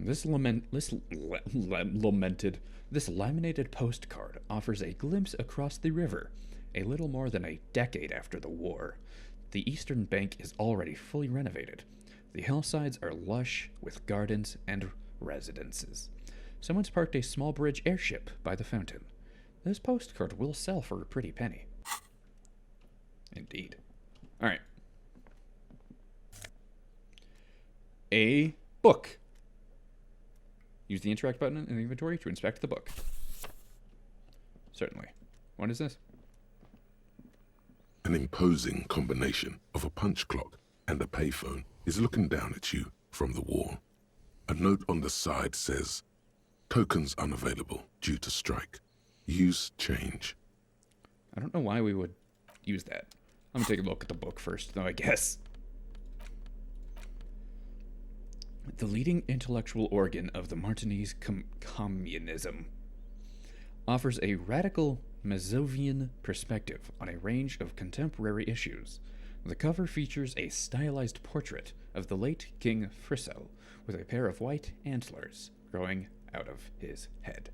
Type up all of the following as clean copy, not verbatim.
This laminated postcard offers a glimpse across the river, a little more than a decade after the war. The eastern bank is already fully renovated. The hillsides are lush with gardens and residences. Someone's parked a small bridge airship by the fountain. This postcard will sell for a pretty penny. Indeed. Alright. A book. Use the interact button in the inventory to inspect the book. Certainly. What is this? An imposing combination of a punch clock and a payphone is looking down at you from the wall. A note on the side says, "Tokens unavailable due to strike. Use change." I don't know why we would use that. I'm gonna take a look at the book first, though, I guess. The leading intellectual organ of the Martinese communism offers a radical Mazovian perspective on a range of contemporary issues. The cover features a stylized portrait of the late King Friso with a pair of white antlers growing out of his head.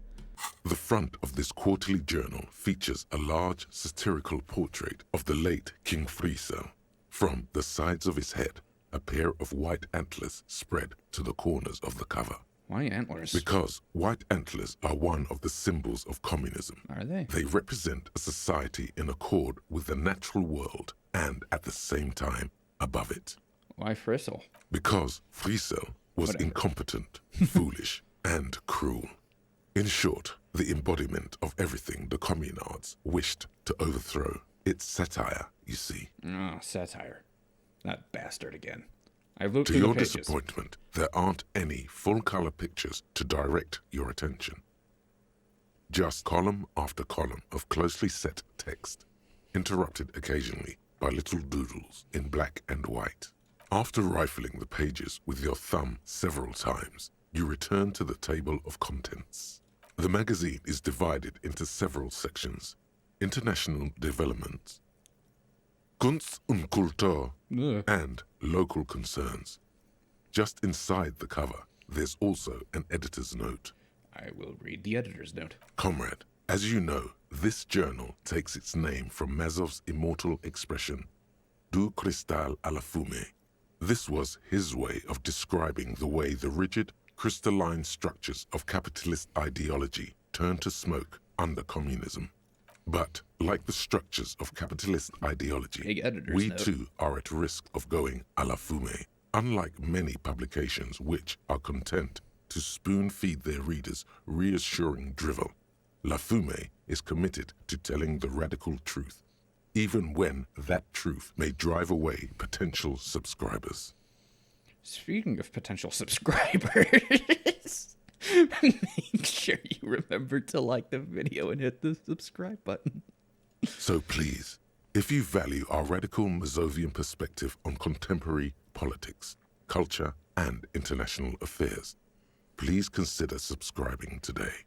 The front of this quarterly journal features a large satirical portrait of the late King Friso. From the sides of his head, a pair of white antlers spread to the corners of the cover. Why antlers? Because white antlers are one of the symbols of communism. Are they? They represent a society in accord with the natural world and at the same time above it. Why Friso? Because Friso was incompetent, foolish, and cruel. In short, the embodiment of everything the communards wished to overthrow. It's satire, you see. Oh, satire. That bastard again. I've looked To through the your pages. disappointment, there aren't any full-color pictures to direct your attention. Just column after column of closely set text, interrupted occasionally by little doodles in black and white. After rifling the pages with your thumb several times, you return to the table of contents. The magazine is divided into several sections: international developments, Kunst und Kultur, and local concerns. Just inside the cover, there's also an editor's note. I will read the editor's note. Comrade, as you know, this journal takes its name from Mazov's immortal expression, "Du cristal à la fumée." This was his way of describing the way the rigid, crystalline structures of capitalist ideology turn to smoke under communism. But, like the structures of capitalist ideology, we too are at risk of going à la fumée. Unlike many publications which are content to spoon-feed their readers reassuring drivel, La Fumée is committed to telling the radical truth, even when that truth may drive away potential subscribers. Speaking of potential subscribers, make sure you remember to like the video and hit the subscribe button. So please, if you value our radical Mazovian perspective on contemporary politics, culture, and international affairs, please consider subscribing today.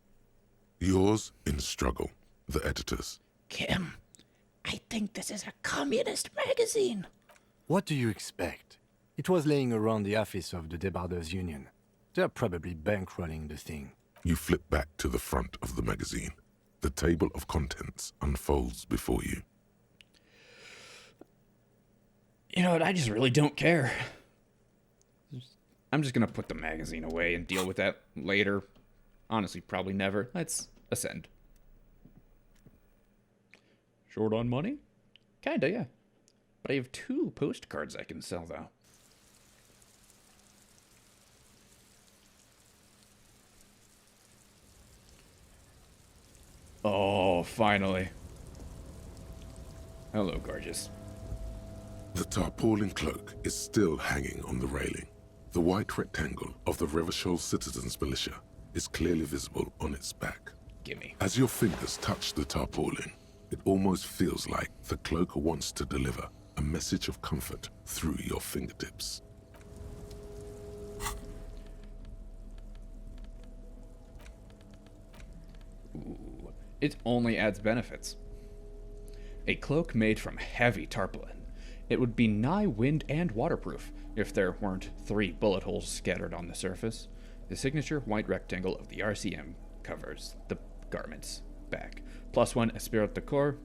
Yours in struggle, the editors. Kim, I think this is a communist magazine. What do you expect? It was laying around the office of the Debarders Union. They're probably bankrolling the thing. You flip back to the front of the magazine. The table of contents unfolds before you. You know what? I just really don't care. I'm just going to put the magazine away and deal with that later. Honestly, probably never. Let's ascend. Short on money? Kinda, yeah. But I have 2 postcards I can sell, though. Oh, finally. Hello, gorgeous. The tarpaulin cloak is still hanging on the railing. The white rectangle of the Revachol Citizens Militia is clearly visible on its back. Gimme. As your fingers touch the tarpaulin, it almost feels like the cloak wants to deliver a message of comfort through your fingertips. Ooh, it only adds benefits. A cloak made from heavy tarpaulin. It would be nigh wind and waterproof if there weren't 3 bullet holes scattered on the surface. The signature white rectangle of the RCM covers the garment's back. +1 Espirit de Corps,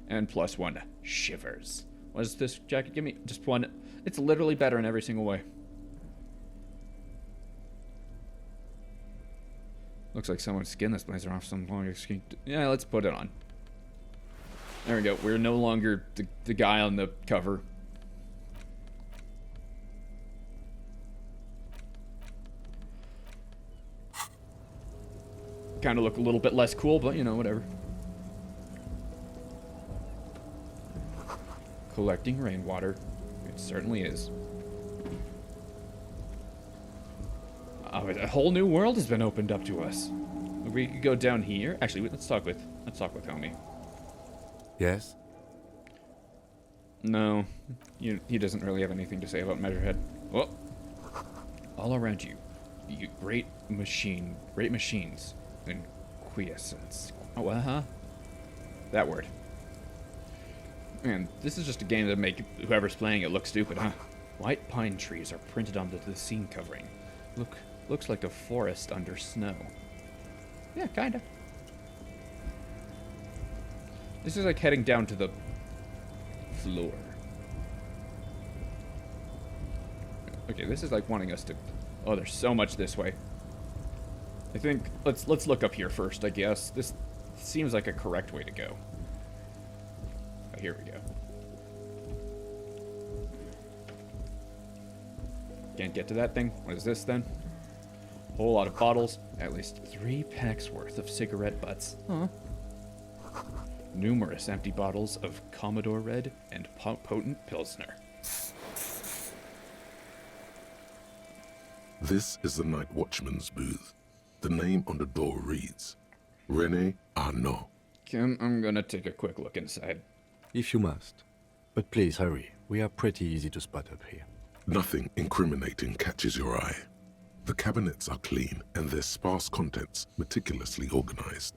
and +1 Shivers. What does this jacket give me? Just 1. It's literally better in every single way. Looks like someone skinned this blazer off some long skin. Yeah, let's put it on. There we go. We're no longer the guy on the cover. Kind of look a little bit less cool, but you know, whatever. Collecting rainwater. It certainly is. Oh, a whole new world has been opened up to us. We could go down here. Actually, let's talk with homie. Yes? No, he doesn't really have anything to say about Measurehead. Well, all around you, great machines, and quiescence. Oh, that word. Man, this is just a game to make whoever's playing it look stupid, huh? White pine trees are printed onto the scene covering. Looks like a forest under snow. Yeah, kinda. This is like heading down to the floor. Okay, this is like wanting us to... Oh, there's so much this way. I think... Let's look up here first, I guess. This seems like a correct way to go. Oh, here we go. Can't get to that thing. What is this, then? Whole lot of bottles. At least 3 packs worth of cigarette butts. Huh. Numerous empty bottles of Commodore Red and potent Pilsner. This is the night watchman's booth. The name on the door reads, René Arnaud. Kim, I'm gonna take a quick look inside. If you must. But please hurry. We are pretty easy to spot up here. Nothing incriminating catches your eye. The cabinets are clean and their sparse contents meticulously organized.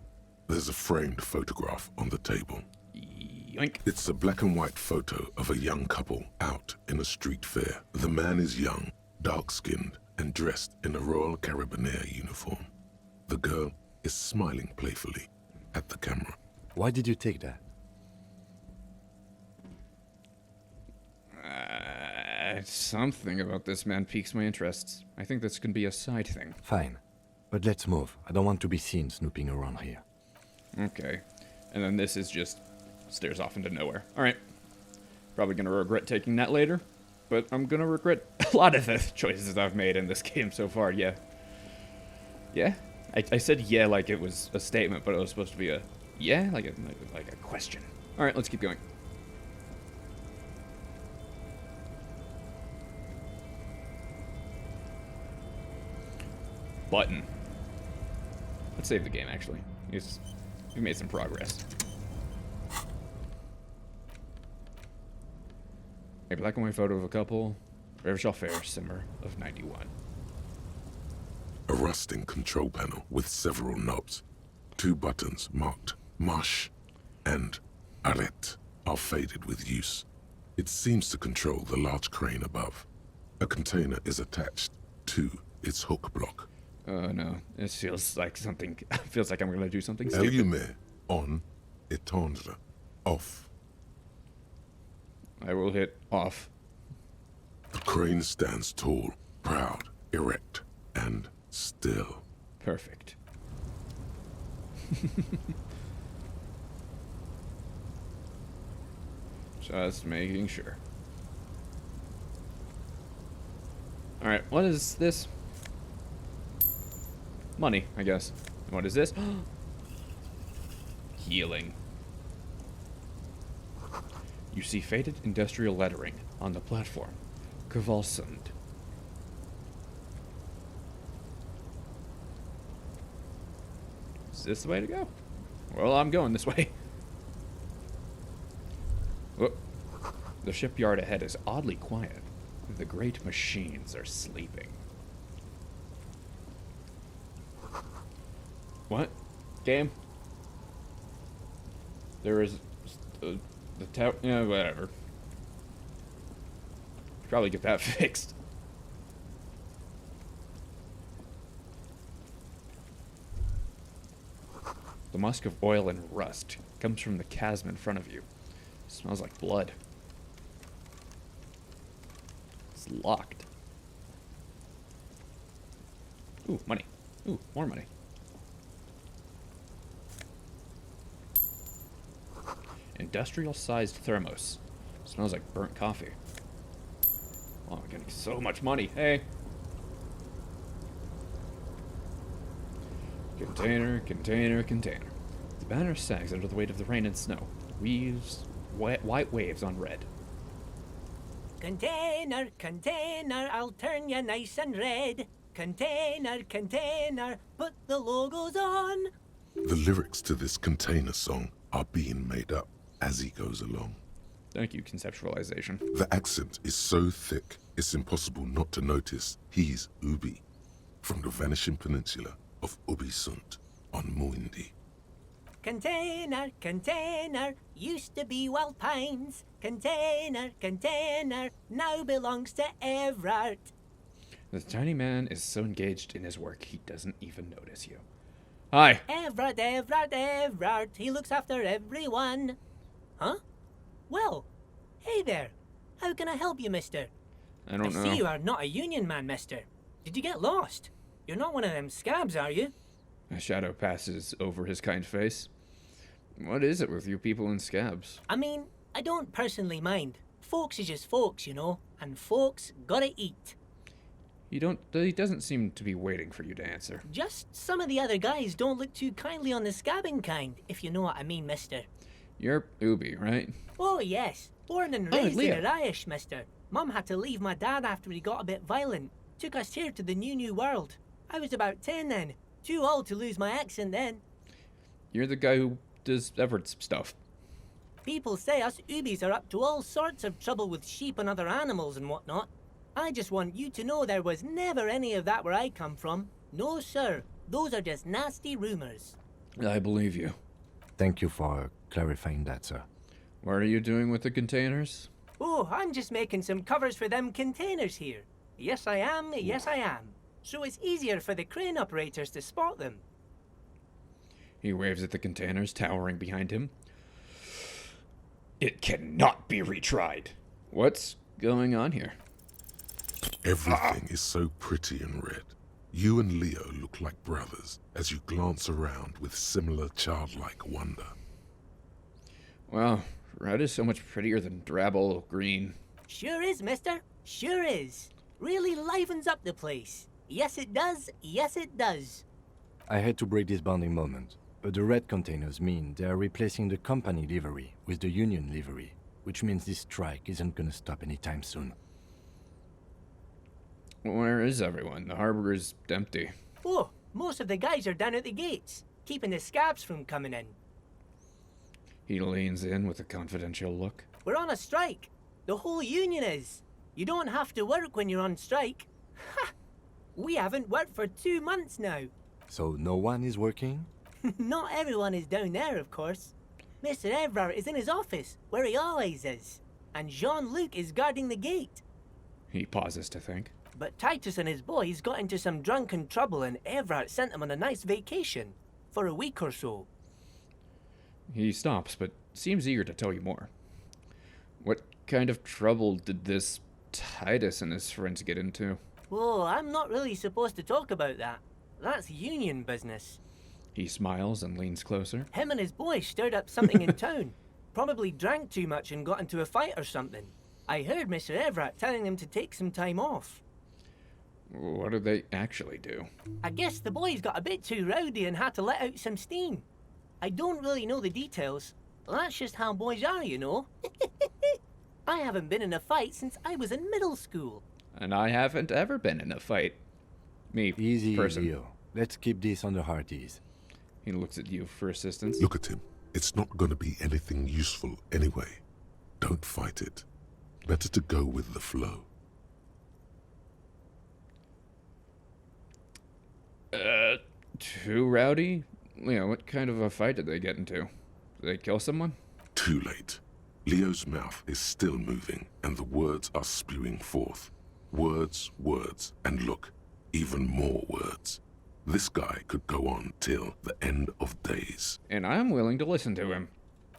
There's a framed photograph on the table. Yoink. It's a black and white photo of a young couple out in a street fair. The man is young, dark-skinned, and dressed in a Royal Carabinieri uniform. The girl is smiling playfully at the camera. Why did you take that? Something about this man piques my interests. I think this can be a side thing. Fine. But let's move. I don't want to be seen snooping around here. Okay. And then this is just stares off into nowhere. Alright. Probably gonna regret taking that later. But I'm gonna regret a lot of the choices I've made in this game so far, yeah. Yeah? I said yeah like it was a statement, but it was supposed to be a yeah? Like a question. Alright, let's keep going. Button. Let's save the game, actually. We've made some progress. A black and white photo of a couple. Forever shall fare, simmer of 91. A rusting control panel with several knobs. 2 buttons marked Marche and Arrête are faded with use. It seems to control the large crane above. A container is attached to its hook block. Oh no, this feels like something. Feels like I'm gonna do something stupid. Allumé, on, étendre, off. I will hit off. The crane stands tall, proud, erect, and still. Perfect. Just making sure. Alright, what is this? Money, I guess. What is this? Healing. You see faded industrial lettering on the platform. Gevalsund. Is this the way to go? Well, I'm going this way. Whoop. The shipyard ahead is oddly quiet. The great machines are sleeping. What? Game? There is... the tower... Yeah, whatever. Probably get that fixed. The musk of oil and rust comes from the chasm in front of you. It smells like blood. It's locked. Ooh, money. Ooh, more money. Industrial-sized thermos. Smells like burnt coffee. Oh, I'm getting so much money. Hey. Container, container, container. The banner sags under the weight of the rain and snow. Weaves white waves on red. Container, container, I'll turn you nice and red. Container, container, put the logos on. The lyrics to this container song are being made up as he goes along. Thank you, conceptualization. The accent is so thick, it's impossible not to notice he's Ubi, from the vanishing peninsula of Ubisunt on Muindi. Container, container, used to be Wild Pines. Container, container, now belongs to Evrart. The tiny man is so engaged in his work, he doesn't even notice you. Hi. Evrart, Evrart, Evrart, he looks after everyone. Huh? Well, hey there. How can I help you, mister? I don't know. see you are not a union man, mister. Did you get lost? You're not one of them scabs, are you? A shadow passes over his kind face. What is it with you people in scabs? I mean, I don't personally mind. Folks is just folks, you know, and folks gotta eat. He doesn't seem to be waiting for you to answer. Just some of the other guys don't look too kindly on the scabbing kind, if you know what I mean, mister. You're Ubi, right? Oh, yes. Born and Oh, raised Leo. in Arish, mister. Mum had to leave my dad after he got a bit violent. Took us here to the new world. I was about 10 then. Too old to lose my accent then. You're the guy who does Everett's stuff. People say us Ubis are up to all sorts of trouble with sheep and other animals and whatnot. I just want you to know there was never any of that where I come from. No, sir. Those are just nasty rumors. I believe you. Thank you for clarifying that, sir. What are you doing with the containers? Oh, I'm just making some covers for them containers here. Yes, I am. Yes, I am. So it's easier for the crane operators to spot them. He waves at the containers towering behind him. It cannot be retried. What's going on here? Everything is so pretty and red. You and Leo look like brothers as you glance around with similar childlike wonder. Wow, red is so much prettier than drabble green. Sure is, mister. Sure is. Really livens up the place. Yes, it does. Yes, it does. I hate to break this bonding moment, but the red containers mean they are replacing the company livery with the union livery, which means this strike isn't gonna stop anytime soon. Where is everyone? The harbor is empty. Oh, most of the guys are down at the gates, keeping the scabs from coming in. He leans in with a confidential look. We're on a strike. The whole union is. You don't have to work when you're on strike. Ha! We haven't worked for 2 months now. So no one is working? Not everyone is down there, of course. Mr. Evrart is in his office, where he always is. And Jean-Luc is guarding the gate. He pauses to think. But Titus and his boys got into some drunken trouble and Evrart sent them on a nice vacation. For a week or so. He stops, but seems eager to tell you more. What kind of trouble did this Titus and his friends get into? Oh, I'm not really supposed to talk about that. That's union business. He smiles and leans closer. Him and his boys stirred up something in town. Probably drank too much and got into a fight or something. I heard Mr. Evrart telling them to take some time off. What do they actually do? I guess the boys got a bit too rowdy and had to let out some steam. I don't really know the details. That's just how boys are, you know. I haven't been in a fight since I was in middle school. And I haven't ever been in a fight. Me, Easy, person. Leo. Let's keep this on the heart ease. He looks at you for assistance. Look at him. It's not going to be anything useful anyway. Don't fight it. Better to go with the flow. Too rowdy? Leo, what kind of a fight did they get into? Did they kill someone? Too late. Leo's mouth is still moving, and the words are spewing forth. Words, words, and look, even more words. This guy could go on till the end of days. And I'm willing to listen to him.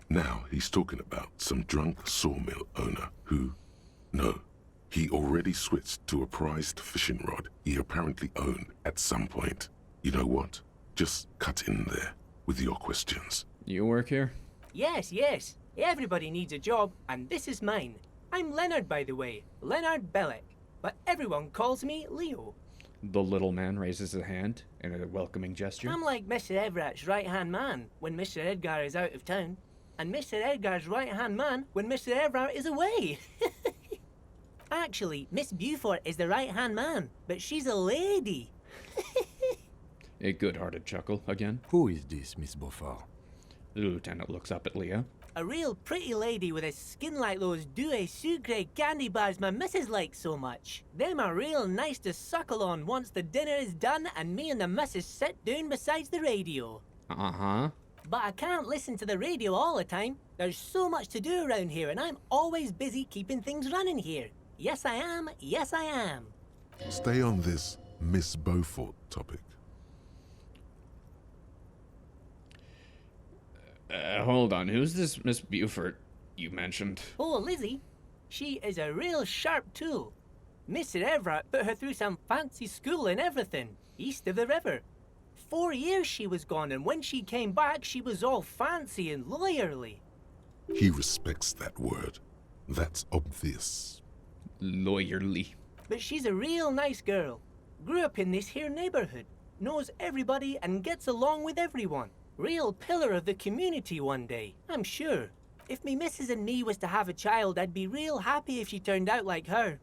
Now he's talking about some drunk sawmill owner who... No, he already switched to a prized fishing rod he apparently owned at some point. You know what? Just cut in there with your questions. You work here? Yes, yes. Everybody needs a job, and this is mine. I'm Leonard, by the way. Leonard Bellick. But everyone calls me Leo. The little man raises a hand in a welcoming gesture. I'm like Mr. Everart's right-hand man when Mr. Edgar is out of town, and Mr. Edgar's right-hand man when Mr. Evrart is away. Actually, Miss Beaufort is the right-hand man, but she's a lady. A good-hearted chuckle again. Who is this, Miss Beaufort? The lieutenant looks up at Leo. A real pretty lady with a skin like those douce sucre candy bars my missus likes so much. Them are real nice to suckle on once the dinner is done and me and the missus sit down beside the radio. Uh-huh. But I can't listen to the radio all the time. There's so much to do around here and I'm always busy keeping things running here. Yes, I am. Yes, I am. Stay on this Miss Beaufort topic. Hold on. Who's this Miss Beaufort you mentioned? Oh, Lizzie. She is a real sharp tool. Mr. Evrart put her through some fancy school and everything, east of the river. 4 years she was gone, and when she came back, she was all fancy and lawyerly. He respects that word. That's obvious. Lawyerly. But she's a real nice girl. Grew up in this here neighborhood. Knows everybody and gets along with everyone. Real pillar of the community one day, I'm sure. If me missus and me was to have a child, I'd be real happy if she turned out like her.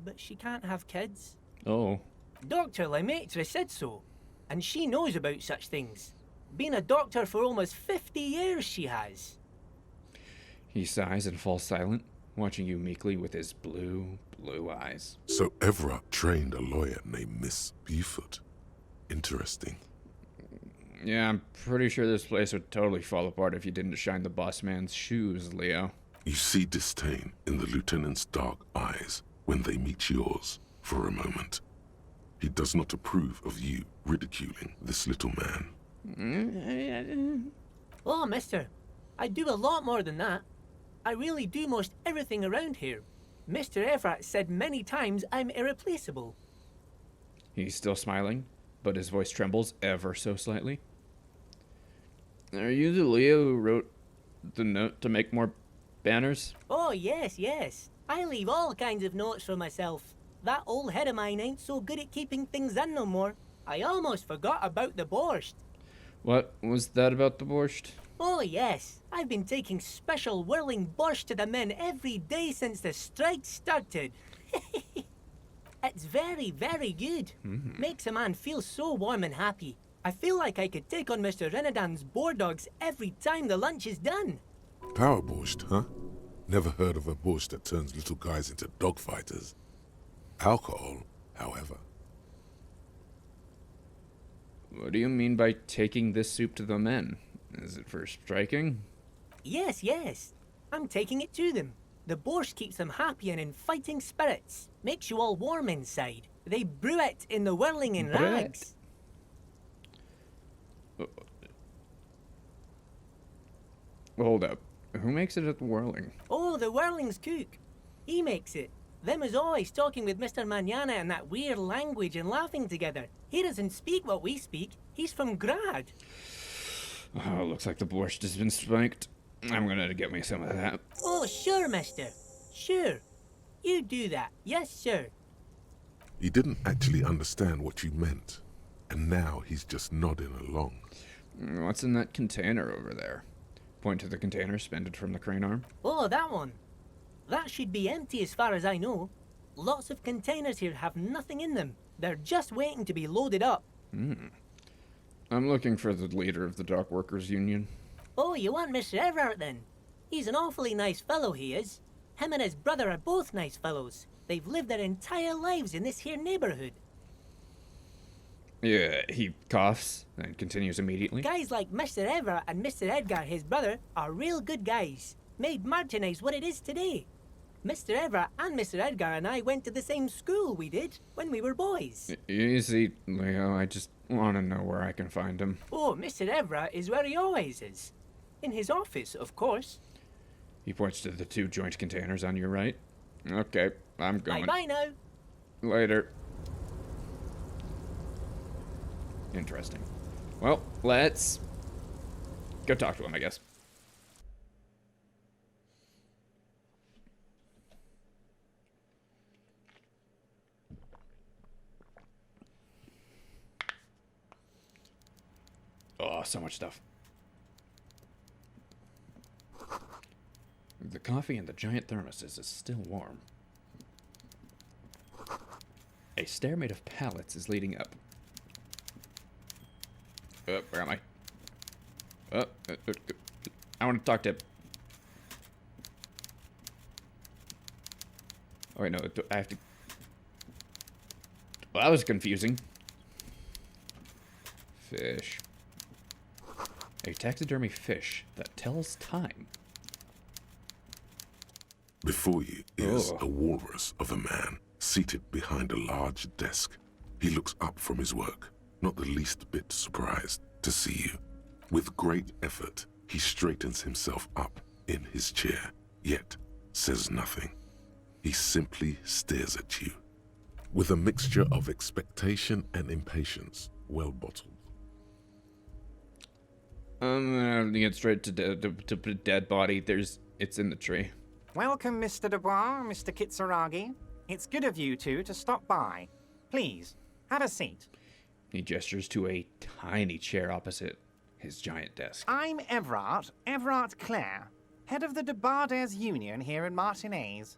But she can't have kids. Oh. Dr. Lemaitre said so. And she knows about such things. Been a doctor for almost 50 years she has. He sighs and falls silent, watching you meekly with his blue eyes. So Evrart trained a lawyer named Miss Beaufort. Interesting. Yeah, I'm pretty sure this place would totally fall apart if you didn't shine the boss man's shoes, Leo. You see disdain in the lieutenant's dark eyes when they meet yours for a moment. He does not approve of you ridiculing this little man. Oh, mister, I do a lot more than that. I really do most everything around here. Mr. Evrart said many times I'm irreplaceable. He's still smiling, but his voice trembles ever so slightly. Are you the Leo who wrote the note to make more banners? Oh, yes, yes. I leave all kinds of notes for myself. That old head of mine ain't so good at keeping things in no more. I almost forgot about the borscht. What was that about the borscht? Oh, yes. I've been taking special whirling borscht to the men every day since the strike started. It's very, very good. Makes a man feel so warm and happy. I feel like I could take on Mr. Renadan's boar dogs every time the lunch is done. Power borscht, huh? Never heard of a borscht that turns little guys into dogfighters. Alcohol, however. What do you mean by taking this soup to the men? Is it for striking? Yes, yes. I'm taking it to them. The borscht keeps them happy and in fighting spirits. Makes you all warm inside. They brew it in the whirling in rags. Hold up. Who makes it at the whirling? Oh, the whirling's cook. He makes it. Them is always talking with Mr. Manana in that weird language and laughing together. He doesn't speak what we speak. He's from Grad. Oh, looks like the borscht has been spiked. I'm gonna get me some of that. Oh, sure, mister. Sure. You do that. Yes, sir. He didn't actually understand what you meant, and now he's just nodding along. What's in that container over there? Point to the container suspended from the crane arm. Oh, that one. That should be empty as far as I know. Lots of containers here have nothing in them. They're just waiting to be loaded up. I'm looking for the leader of the dock workers union. Oh, you want Mr. Evrart then? He's an awfully nice fellow, he is. Him and his brother are both nice fellows. They've lived their entire lives in this here neighborhood. Yeah, he coughs and continues immediately. Guys like Mr. Evrart and Mr. Edgar, his brother, are real good guys. Made Martinez what it is today. Mr. Evrart and Mr. Edgar and I went to the same school we did when we were boys. You see, Leo, I just want to know where I can find him. Oh, Mr. Evrart is where he always is. In his office, of course. He points to the 2 joint containers on your right. Okay, I'm going. Bye-bye now. Later. Interesting. Well, let's go talk to him, I guess. Oh, so much stuff. The coffee in the giant thermoses is still warm. A stair made of pallets is leading up. Where am I? I want to talk to... Oh, wait, no, I have to... Well, that was confusing. Fish. A taxidermy fish that tells time. Before you is a walrus of a man seated behind a large desk. He looks up from his work, not the least bit surprised to see you. With great effort, he straightens himself up in his chair, yet says nothing. He simply stares at you, with a mixture of expectation and impatience, well bottled. I'm gonna get straight to dead body. It's in the tree. Welcome, Mr. Dubois, Mr. Kitsuragi. It's good of you two to stop by. Please, have a seat. He gestures to a tiny chair opposite his giant desk. I'm Evrart Clare, head of the Debarders Union here in Martinez.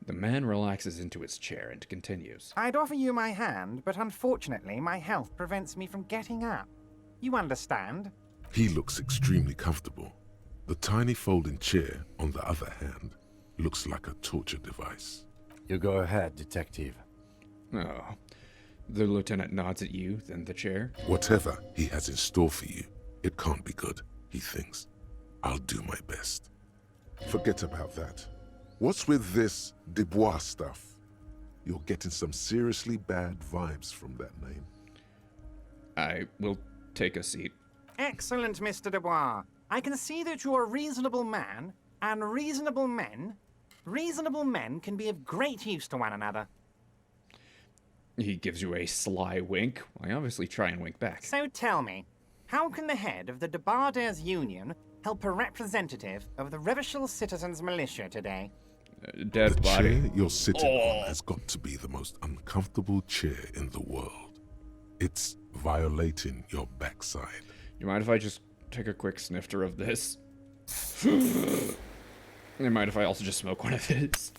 The man relaxes into his chair and continues. I'd offer you my hand, but unfortunately my health prevents me from getting up. You understand? He looks extremely comfortable. The tiny folding chair, on the other hand, looks like a torture device. You go ahead, detective. Oh. The lieutenant nods at you, then the chair. Whatever he has in store for you, it can't be good, he thinks. I'll do my best. Forget about that. What's with this Dubois stuff? You're getting some seriously bad vibes from that name. I will take a seat. Excellent, Mr. Dubois. I can see that you're a reasonable man, and reasonable men can be of great use to one another. He gives you a sly wink. I obviously try and wink back. So tell me, how can the head of the Debarders Union help a representative of the Revachol Citizens Militia today? Dead the body. chair you're sitting on has got to be the most uncomfortable chair in the world. It's violating your backside. You mind if I just take a quick snifter of this? You mind if I also just smoke one of his?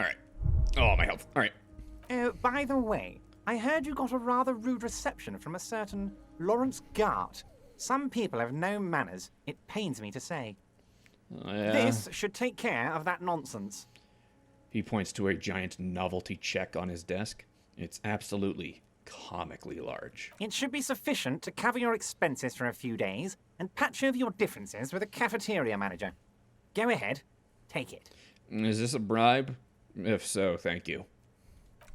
Alright. Oh, my health. Alright. By the way, I heard you got a rather rude reception from a certain Lawrence Gart. Some people have no manners, it pains me to say. Yeah. This should take care of that nonsense. He points to a giant novelty check on his desk. It's absolutely comically large. It should be sufficient to cover your expenses for a few days and patch over your differences with a cafeteria manager. Go ahead, take it. Is this a bribe? If so, thank you.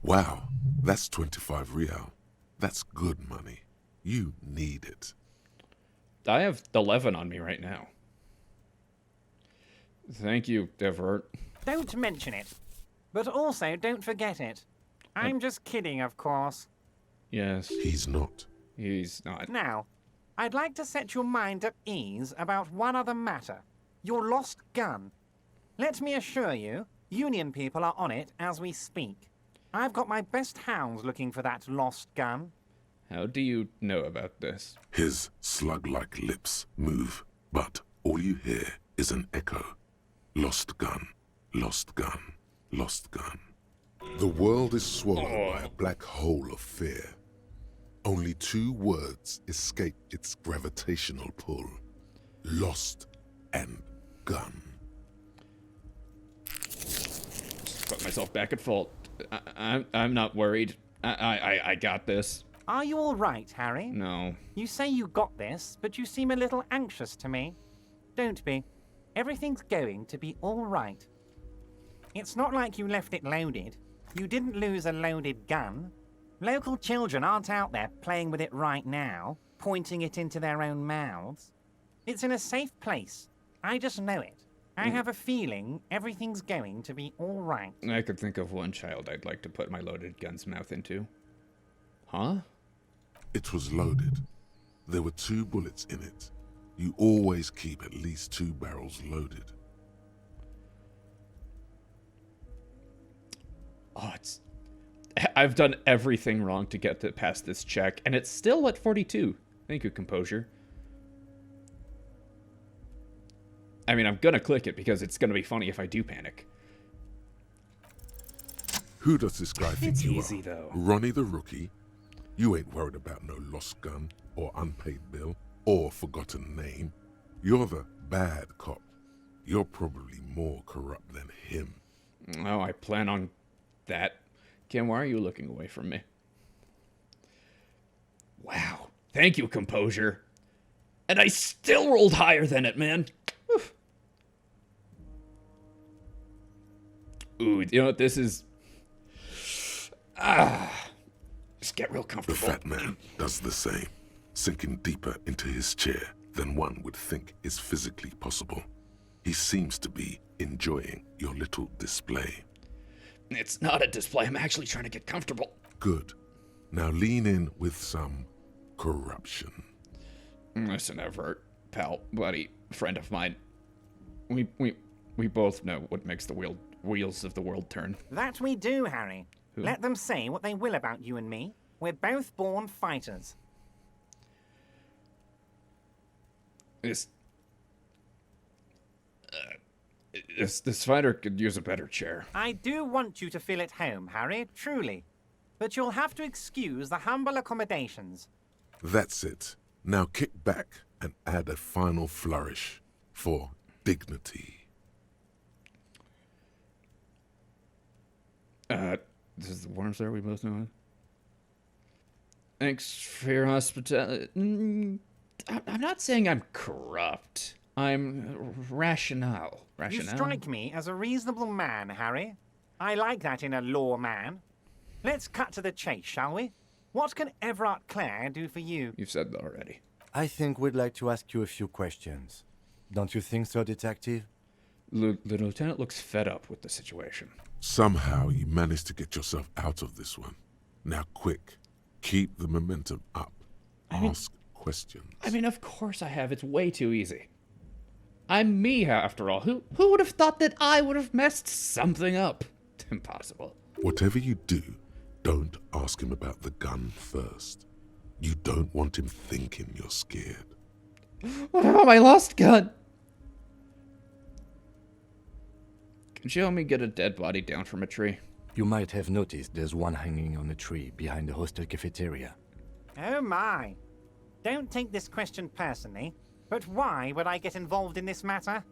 Wow, that's 25 real. That's good money. You need it. I have 11 on me right now. Thank you, Evrart. Don't mention it. But also, don't forget it. I'm just kidding, of course. Yes. He's not. He's not. Now, I'd like to set your mind at ease about one other matter. Your lost gun. Let me assure you, Union people are on it as we speak. I've got my best hounds looking for that lost gun. How do you know about this? His slug-like lips move, but all you hear is an echo. Lost gun, lost gun, lost gun. The world is swallowed by a black hole of fear. Only 2 words escape its gravitational pull. Lost and gun. Just put myself back at fault. I'm not worried. I got this. Are you all right, Harry? No. You say you got this, but you seem a little anxious to me. Don't be. Everything's going to be all right. It's not like you left it loaded. You didn't lose a loaded gun. Local children aren't out there playing with it right now, pointing it into their own mouths. It's in a safe place. I just know it. I have a feeling everything's going to be all right. I could think of one child I'd like to put my loaded gun's mouth into. Huh? It was loaded. There were 2 bullets in it. You always keep at least 2 barrels loaded. Oh, I've done everything wrong to get past this check, and it's still at 42. Thank you, composure. I mean, I'm gonna click it because it's gonna be funny if I do panic. Who does this guy think It's you easy, are? though. Ronnie the rookie? You ain't worried about no lost gun, or unpaid bill, or forgotten name. You're the bad cop. You're probably more corrupt than him. Oh, I plan on that. Kim, why are you looking away from me? Wow. Thank you, composure. And I still rolled higher than it, man. Oof. Ooh, you know what this is? Just get real The comfortable. fat man does the same, sinking deeper into his chair than one would think is physically possible. He seems to be enjoying your little display. It's not a display. I'm actually trying to get comfortable. Good. Now lean in with some corruption. Listen, Evrart, pal, buddy, friend of mine. We both know what makes the wheels of the world turn. That we do, Harry. Let them say what they will about you and me. We're both born fighters. This fighter could use a better chair. I do want you to feel at home, Harry, truly. But you'll have to excuse the humble accommodations. That's it. Now kick back and add a final flourish for dignity. This is the worms there we both know. Thanks for your hospitality. I'm not saying I'm corrupt. I'm rational. You strike me as a reasonable man, Harry. I like that in a law man. Let's cut to the chase, shall we? What can Evrart Clare do for you? You've said that already. I think we'd like to ask you a few questions. Don't you think so, Detective? The lieutenant looks fed up with the situation. Somehow you managed to get yourself out of this one. Now quick, keep the momentum up. Ask questions. I mean, of course I have. It's way too easy. I'm me, after all. Who would have thought that I would have messed something up? Impossible. Whatever you do, don't ask him about the gun first. You don't want him thinking you're scared. What about my lost gun? Can you help me get a dead body down from a tree? You might have noticed there's one hanging on a tree behind the hostel cafeteria. Oh my. Don't take this question personally, but why would I get involved in this matter?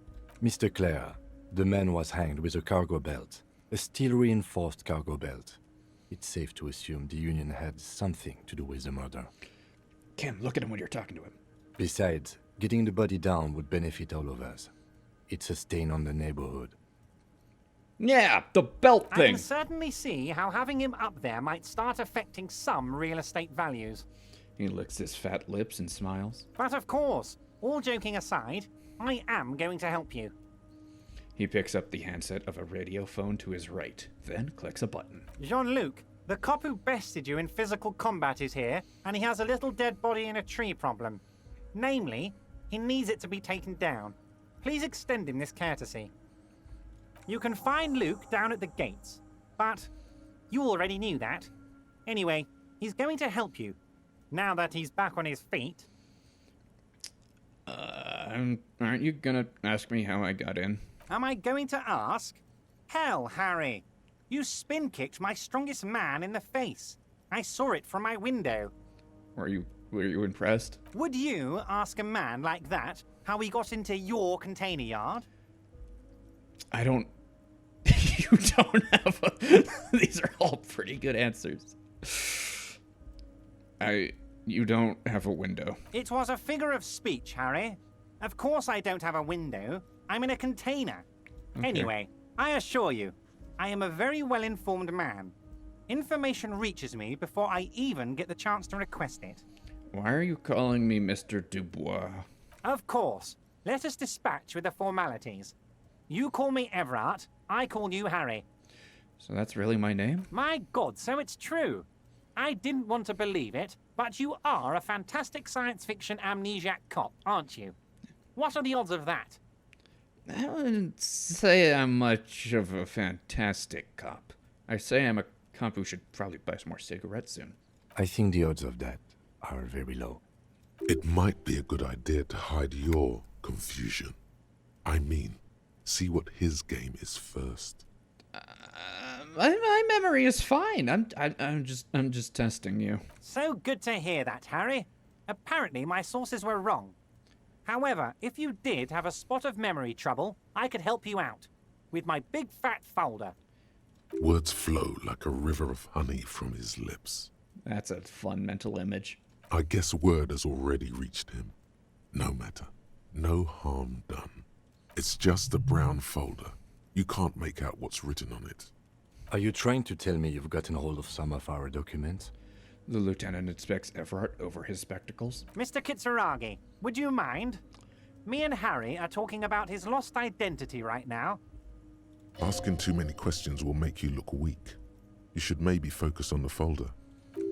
Mr. Clare, the man was hanged with a cargo belt, a steel-reinforced cargo belt. It's safe to assume the Union had something to do with the murder. Kim, look at him when you're talking to him. Besides, getting the body down would benefit all of us. It's a stain on the neighborhood. Yeah, the belt I thing. can certainly see how having him up there might start affecting some real estate values. He licks his fat lips and smiles. But of course, all joking aside, I am going to help you. He picks up the handset of a radio phone to his right, then clicks a button. Jean-Luc, the cop who bested you in physical combat is here, and he has a little dead body in a tree problem. Namely, he needs it to be taken down. Please extend him this courtesy. You can find Luke down at the gates, but you already knew that. Anyway, he's going to help you, now that he's back on his feet. Aren't you gonna ask me how I got in? Am I going to ask? Hell, Harry. You spin-kicked my strongest man in the face. I saw it from my window. Were you impressed? Would you ask a man like that how he got into your container yard? I don't... You don't have a... These are all pretty good answers. You don't have a window. It was a figure of speech, Harry. Of course I don't have a window. I'm in a container. Okay. Anyway, I assure you, I am a very well-informed man. Information reaches me before I even get the chance to request it. Why are you calling me Mr. Dubois? Of course. Let us dispatch with the formalities. You call me Evrart, I call you Harry. So that's really my name? My God, so it's true. I didn't want to believe it, but you are a fantastic science fiction amnesiac cop, aren't you? What are the odds of that? I wouldn't say I'm much of a fantastic cop. I say I'm a cop who should probably buy some more cigarettes soon. I think the odds of that are very low. It might be a good idea to hide your confusion. I mean, see what his game is first. My memory is fine. I'm just testing you. So good to hear that, Harry. Apparently my sources were wrong. However, if you did have a spot of memory trouble, I could help you out with my big fat folder. Words flow like a river of honey from his lips. That's a fun mental image. I guess word has already reached him. No matter. No harm done. It's just a brown folder. You can't make out what's written on it. Are you trying to tell me you've gotten hold of some of our documents? The lieutenant inspects Evrart over his spectacles. Mr. Kitsuragi, would you mind? Me and Harry are talking about his lost identity right now. Asking too many questions will make you look weak. You should maybe focus on the folder.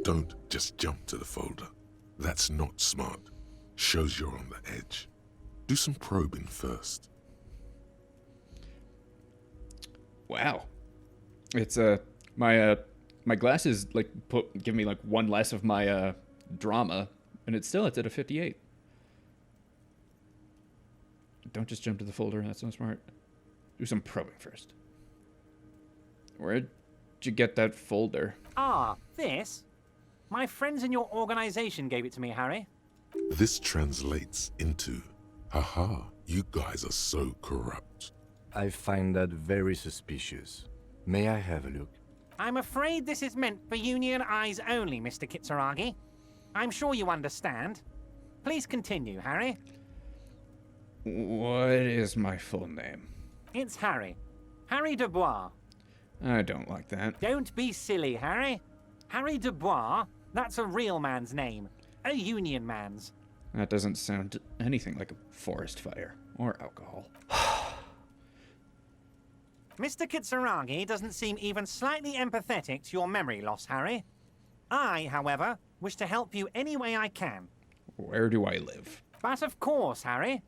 Don't just jump to the folder. That's not smart. Shows you're on the edge. Do some probing first. Wow. It's my glasses give me like one less of my drama, and it's at a 58. Don't just jump to the folder. That's not smart. Do some probing first. Where'd you get that folder? Ah, this? My friends in your organization gave it to me, Harry. This translates into, haha, you guys are so corrupt. I find that very suspicious. May I have a look? I'm afraid this is meant for Union eyes only, Mr. Kitsuragi. I'm sure you understand. Please continue, Harry. What is my full name? It's Harry. Harry Dubois. I don't like that. Don't be silly, Harry. Harry Dubois, that's a real man's name. A Union man's. That doesn't sound anything like a forest fire or alcohol. Mr. Kitsuragi doesn't seem even slightly empathetic to your memory loss, Harry. I, however, wish to help you any way I can. Where do I live? But of course, Harry.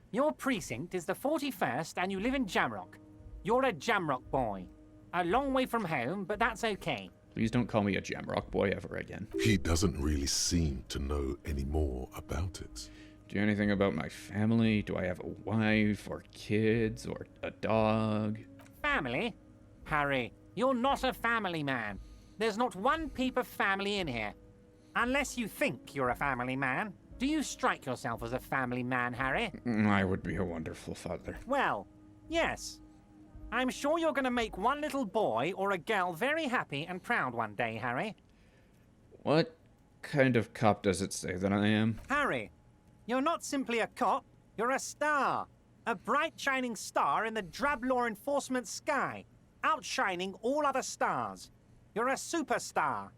Your precinct is the 41st and you live in Jamrock. You're a Jamrock boy. A long way from home, but that's okay. Please don't call me a Jamrock boy ever again. He doesn't really seem to know any more about it. Do you know anything about my family? Do I have a wife or kids or a dog? Family? Harry, you're not a family man. There's not one peep of family in here. Unless you think you're a family man. Do you strike yourself as a family man, Harry? I would be a wonderful father. Well, yes. I'm sure you're going to make one little boy or a girl very happy and proud one day, Harry. What kind of cop does it say that I am? Harry, you're not simply a cop, you're a star. A bright shining star in the drab law enforcement sky, outshining all other stars. You're a superstar.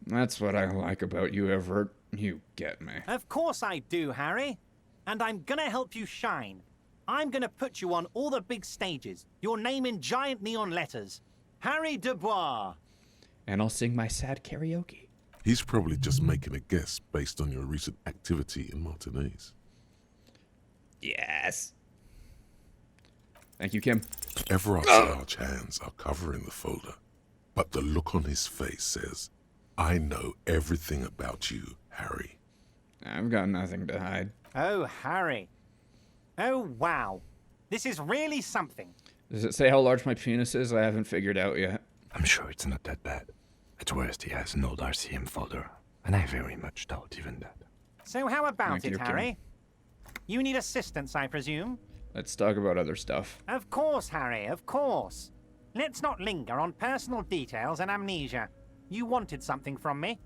That's what I like about you, Evrart. You get me. Of course I do, Harry. And I'm gonna help you shine. I'm gonna put you on all the big stages, your name in giant neon letters. Harry Dubois. And I'll sing my sad karaoke. He's probably just making a guess based on your recent activity in Martinez. Yes. Thank you, Kim. Everart's large hands are covering the folder, but the look on his face says, I know everything about you, Harry. I've got nothing to hide. Oh, Harry. Oh, wow. This is really something. Does it say how large my penis is? I haven't figured out yet. I'm sure it's not that bad. At worst, he has an old RCM folder, and I very much doubt even that. So how about Thank it, you, Kim. Harry? You need assistance, I presume? Let's talk about other stuff. Of course, Harry, of course. Let's not linger on personal details and amnesia. You wanted something from me.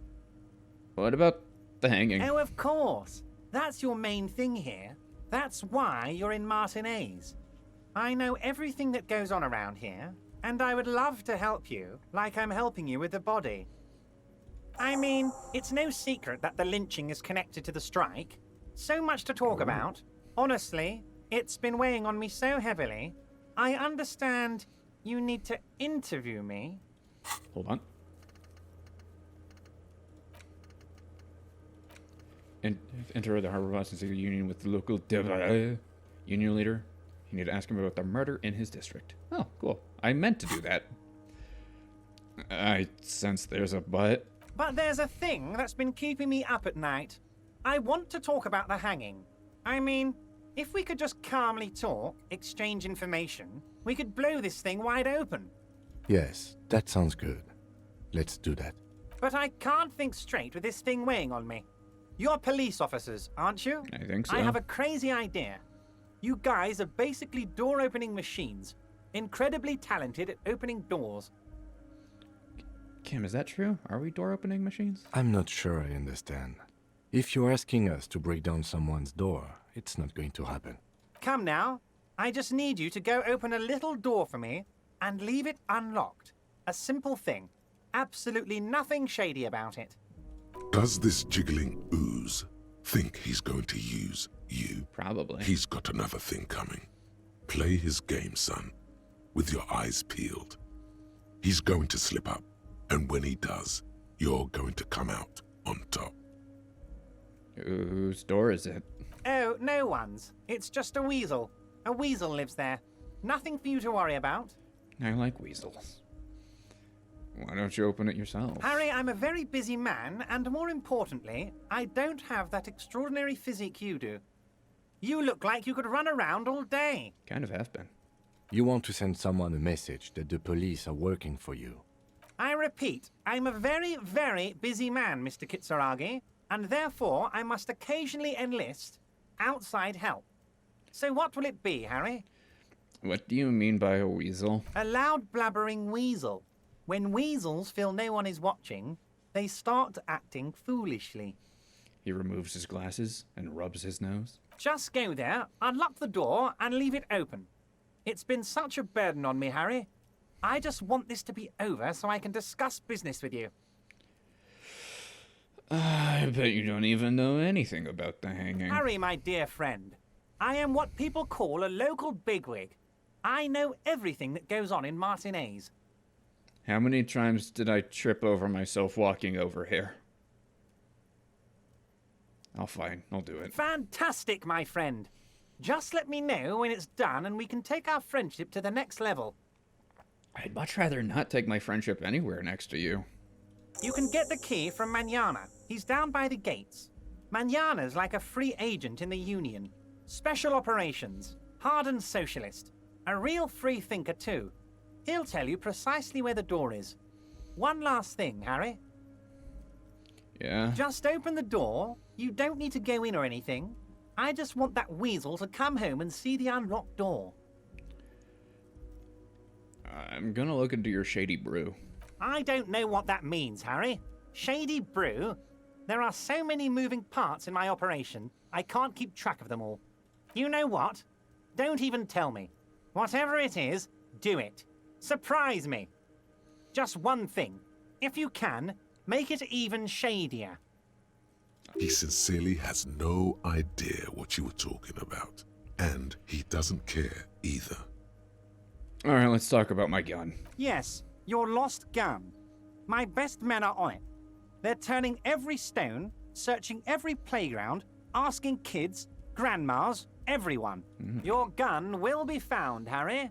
What about the hanging? Oh, of course. That's your main thing here. That's why you're in Martinez. I know everything that goes on around here, and I would love to help you, like I'm helping you with the body. I mean, it's no secret that the lynching is connected to the strike. So much to talk about. Honestly, it's been weighing on me so heavily. I understand you need to interview me. Hold on. Enter the harbor boss and seek a union with the local union leader. You need to ask him about the murder in his district. Oh, cool. I meant to do that. I sense there's a but. But there's a thing that's been keeping me up at night. I want to talk about the hanging. I mean, if we could just calmly talk, exchange information, we could blow this thing wide open. Yes, that sounds good. Let's do that. But I can't think straight with this thing weighing on me. You're police officers, aren't you? I think so. I have a crazy idea. You guys are basically door-opening machines. Incredibly talented at opening doors. Kim, is that true? Are we door-opening machines? I'm not sure I understand. If you're asking us to break down someone's door, it's not going to happen. Come now. I just need you to go open a little door for me and leave it unlocked. A simple thing. Absolutely nothing shady about it. Does this jiggling ooze think he's going to use you? Probably. He's got another thing coming. Play his game, son, with your eyes peeled. He's going to slip up, and when he does, you're going to come out on top. Whose door is it? Oh, no one's. It's just a weasel. A weasel lives there. Nothing for you to worry about. I like weasels. Why don't you open it yourself? Harry, I'm a very busy man, and more importantly, I don't have that extraordinary physique you do. You look like you could run around all day. Kind of have been. You want to send someone a message that the police are working for you. I repeat, I'm a very, very busy man, Mr. Kitsuragi, and therefore I must occasionally enlist outside help. So what will it be, Harry? What do you mean by a weasel? A loud blabbering weasel. When weasels feel no one is watching, they start acting foolishly. He removes his glasses and rubs his nose. Just go there, unlock the door, and leave it open. It's been such a burden on me, Harry. I just want this to be over so I can discuss business with you. I bet you don't even know anything about the hanging. Harry, my dear friend, I am what people call a local bigwig. I know everything that goes on in Martinez. How many times did I trip over myself walking over here? Fine. I'll do it. Fantastic, my friend. Just let me know when it's done and we can take our friendship to the next level. I'd much rather not take my friendship anywhere next to you. You can get the key from Manana. He's down by the gates. Manana's like a free agent in the Union. Special operations. Hardened socialist. A real free thinker, too. He'll tell you precisely where the door is. One last thing, Harry. Yeah? Just open the door. You don't need to go in or anything. I just want that weasel to come home and see the unlocked door. I'm gonna look into your shady brew. I don't know what that means, Harry. Shady brew? There are so many moving parts in my operation, I can't keep track of them all. You know what? Don't even tell me. Whatever it is, do it. Surprise me. Just one thing. If you can, make it even shadier. He sincerely has no idea what you were talking about. And he doesn't care either. Alright, let's talk about my gun. Yes, your lost gun. My best men are on it. They're turning every stone, searching every playground, asking kids, grandmas, everyone. Your gun will be found, Harry.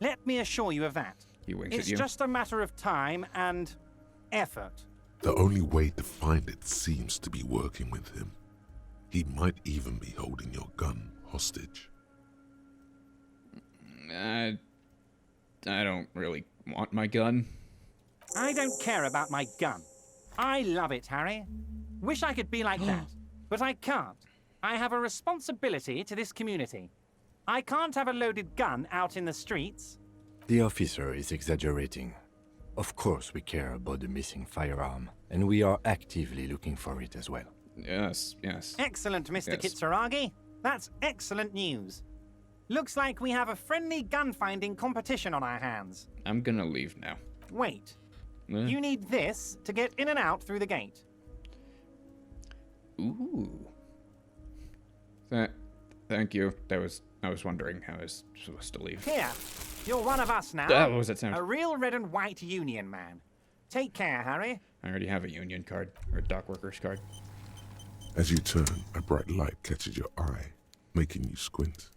Let me assure you of that. He winks It's at you. just a matter of time and effort. The only way to find it seems to be working with him. He might even be holding your gun hostage. I don't really want my gun. I don't care about my gun. I love it, Harry. Wish I could be like that, but I can't. I have a responsibility to this community. I can't have a loaded gun out in the streets. The officer is exaggerating. Of course we care about the missing firearm, and we are actively looking for it as well. Yes, yes. Excellent, Mr. Yes. Kitsuragi. That's excellent news. Looks like we have a friendly gun-finding competition on our hands. I'm gonna leave now. Wait. Eh? You need this to get in and out through the gate. Ooh. Thank you. I was wondering how I was supposed to leave. Here, you're one of us now. What was that sound? A real red and white union man. Take care, Harry. I already have a union card, or a dock workers card. As you turn, a bright light catches your eye, making you squint.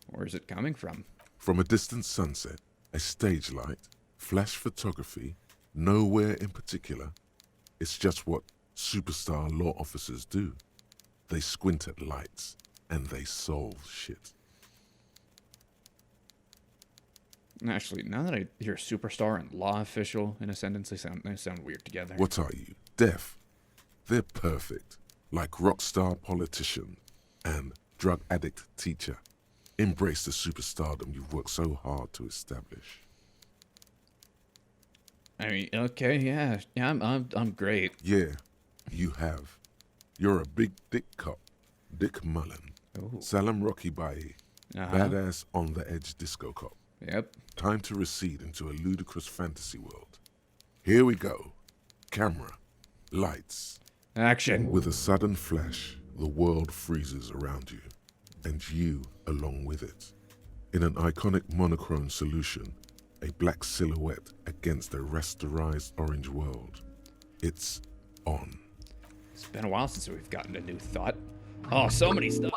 Where's it coming from? From a distant sunset, a stage light, flash photography, nowhere in particular. It's just what superstar law officers do. They squint at lights, and they solve shit. Actually, now that I hear superstar and law official in a sentence, they sound weird together. What are you, deaf? They're perfect, like rock star politician and drug addict teacher. Embrace the superstardom you've worked so hard to establish. I mean, okay, yeah, I'm great. Yeah, you have. You're a big dick cop, Dick Mullen. Ooh. Salam Rocky Bayi, badass on the edge disco cop. Yep. Time to recede into a ludicrous fantasy world. Here we go. Camera, lights. Action. With a sudden flash, the world freezes around you, and you along with it. In an iconic monochrome solution, a black silhouette against a rasterized orange world. It's on. It's been a while since we've gotten a new thought. Oh, so many stuff.